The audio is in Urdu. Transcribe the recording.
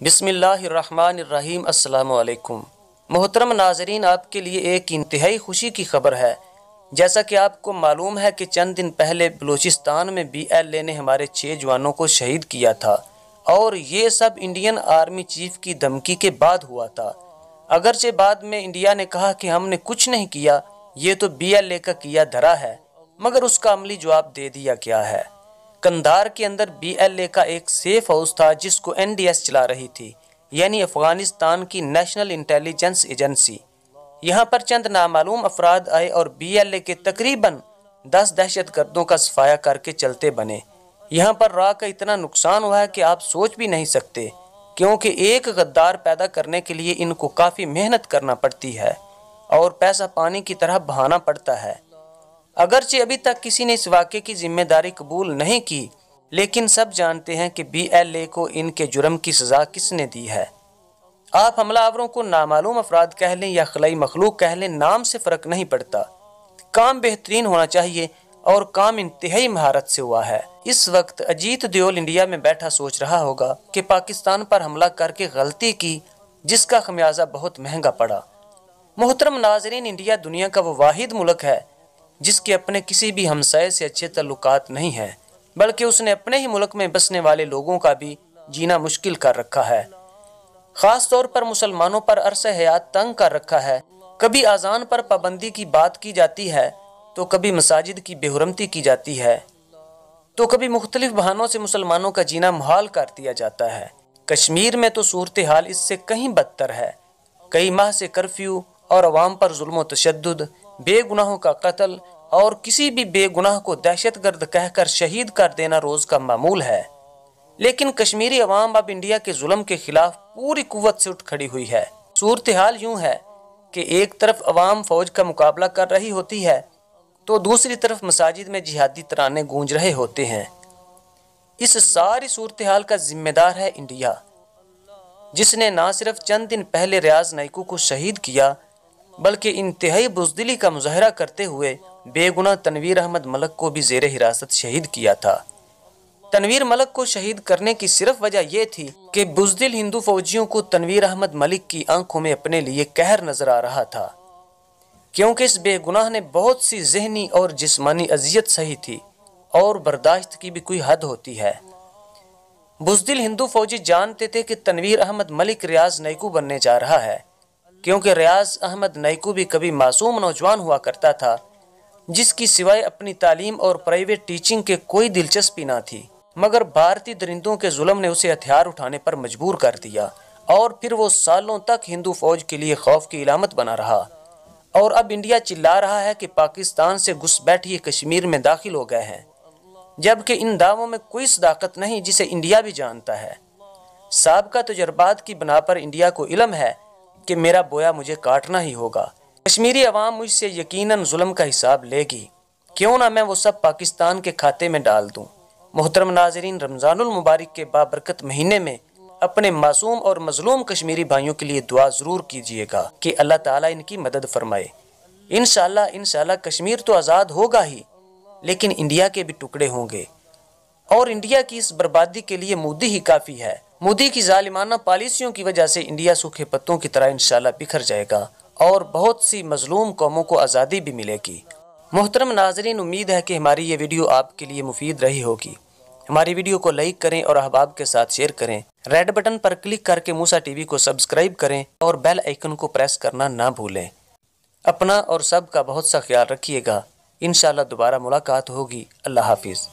بسم اللہ الرحمن الرحیم۔ السلام علیکم محترم ناظرین، آپ کے لیے ایک انتہائی خوشی کی خبر ہے۔ جیسا کہ آپ کو معلوم ہے کہ چند دن پہلے بلوچستان میں BLA نے ہمارے 6 جوانوں کو شہید کیا تھا، اور یہ سب انڈین آرمی چیف کی دھمکی کے بعد ہوا تھا۔ اگرچہ بعد میں انڈیا نے کہا کہ ہم نے کچھ نہیں کیا، یہ تو BLA کا کیا دھرا ہے، مگر اس کا عملی جواب دے دیا گیا ہے۔ کندھار کے اندر BLA کا ایک سیف ہاؤس تھا جس کو NDS چلا رہی تھی، یعنی افغانستان کی نیشنل انٹیلیجنس ایجنسی۔ یہاں پر چند نامعلوم افراد آئے اور BLA کے تقریباً 10 دہشت گردوں کا صفایا کر کے چلتے بنے۔ یہاں پر راہ کا اتنا نقصان ہوا ہے کہ آپ سوچ بھی نہیں سکتے، کیونکہ ایک غدار پیدا کرنے کے لیے ان کو کافی محنت کرنا پڑتی ہے اور پیسہ پانی کی طرح بہانا پڑتا ہے۔ اگرچہ ابھی تک کسی نے اس واقعے کی ذمہ داری قبول نہیں کی، لیکن سب جانتے ہیں کہ BLA کو ان کے جرم کی سزا کس نے دی ہے۔ آپ حملہ آوروں کو نامعلوم افراد کہہ لیں یا خلائی مخلوق کہہ لیں، نام سے فرق نہیں پڑتا، کام بہترین ہونا چاہیے اور کام انتہائی مہارت سے ہوا ہے۔ اس وقت اجیت دیول انڈیا میں بیٹھا سوچ رہا ہوگا کہ پاکستان پر حملہ کر کے غلطی کی، جس کا خمیازہ بہت مہنگا پڑا۔ محترم ناظرین، انڈیا دنیا کا وہ واحد ملک ہے جس کے اپنے کسی بھی ہمسائے سے اچھے تعلقات نہیں ہیں، بلکہ اس نے اپنے ہی ملک میں بسنے والے لوگوں کا بھی جینا مشکل کر رکھا ہے۔ خاص طور پر مسلمانوں پر عرصہ حیات تنگ کر رکھا ہے۔ کبھی اذان پر پابندی کی بات کی جاتی ہے، تو کبھی مساجد کی بے حرمتی کی جاتی ہے، تو کبھی مختلف بہانوں سے مسلمانوں کا جینا محال کر دیا جاتا ہے۔ کشمیر میں تو صورتحال اس سے کہیں بدتر ہے۔ کئی ماہ سے کرفیو اور عوام پر ظلم و تشدد، بے گناہوں کا قتل اور کسی بھی بے گناہ کو دہشت گرد کہہ کر شہید کر دینا روز کا معمول ہے۔ لیکن کشمیری عوام اب انڈیا کے ظلم کے خلاف پوری قوت سے اٹھ کھڑی ہوئی ہے۔ صورتحال یوں ہے کہ ایک طرف عوام فوج کا مقابلہ کر رہی ہوتی ہے، تو دوسری طرف مساجد میں جہادی ترانے گونج رہے ہوتے ہیں۔ اس ساری صورتحال کا ذمہ دار ہے انڈیا، جس نے نہ صرف چند دن پہلے ریاض نائکو کو شہید کیا، بلکہ انتہائی بزدلی کا مظاہرہ کرتے ہوئے بے گناہ تنویر احمد ملک کو بھی زیر حراست شہید کیا تھا۔ تنویر ملک کو شہید کرنے کی صرف وجہ یہ تھی کہ بزدل ہندو فوجیوں کو تنویر احمد ملک کی آنکھوں میں اپنے لیے قہر نظر آ رہا تھا، کیونکہ اس بے گناہ نے بہت سی ذہنی اور جسمانی اذیت سہی تھی، اور برداشت کی بھی کوئی حد ہوتی ہے۔ بزدل ہندو فوجی جانتے تھے کہ تنویر احمد ملک ریاض نائکو بننے جا رہا ہے، کیونکہ ریاض احمد نائکو بھی کبھی معصوم نوجوان ہوا کرتا تھا، جس کی سوائے اپنی تعلیم اور پرائیویٹ ٹیچنگ کے کوئی دلچسپی نہ تھی، مگر بھارتی درندوں کے ظلم نے اسے ہتھیار اٹھانے پر مجبور کر دیا، اور پھر وہ سالوں تک ہندو فوج کے لیے خوف کی علامت بنا رہا۔ اور اب انڈیا چلا رہا ہے کہ پاکستان سے گھس بیٹھ یہ کشمیر میں داخل ہو گئے ہیں، جبکہ ان دعووں میں کوئی صداقت نہیں، جسے انڈیا بھی جانتا ہے۔ سابقہ تجربات کی بنا پر انڈیا کو علم ہے کہ میرا بویا مجھے کاٹنا ہی ہوگا۔ کشمیری عوام مجھ سے یقیناً ظلم کا حساب لے گی، کیوں نہ میں وہ سب پاکستان کے کھاتے میں ڈال دوں۔ محترم ناظرین، رمضان المبارک کے بابرکت مہینے میں اپنے معصوم اور مظلوم کشمیری بھائیوں کے لیے دعا ضرور کیجیے گا کہ اللہ تعالیٰ ان کی مدد فرمائے۔ انشاءاللہ کشمیر تو آزاد ہوگا ہی، لیکن انڈیا کے بھی ٹکڑے ہوں گے، اور انڈیا کی اس بربادی کے لیے مودی ہی کافی ہے۔ مودی کی ظالمانہ پالیسیوں کی وجہ سے انڈیا سوکھے پتوں کی طرح انشاءاللہ بکھر جائے گا، اور بہت سی مظلوم قوموں کو آزادی بھی ملے گی۔ محترم ناظرین، امید ہے کہ ہماری یہ ویڈیو آپ کے لیے مفید رہی ہوگی۔ ہماری ویڈیو کو لائک کریں اور احباب کے ساتھ شیئر کریں۔ ریڈ بٹن پر کلک کر کے موسیٰ ٹی وی کو سبسکرائب کریں اور بیل آئیکن کو پریس کرنا نہ بھولیں۔ اپنا اور سب کا بہت سا خیال رکھیے گا۔ انشاءاللہ دوبارہ ملاقات ہوگی۔ اللہ حافظ۔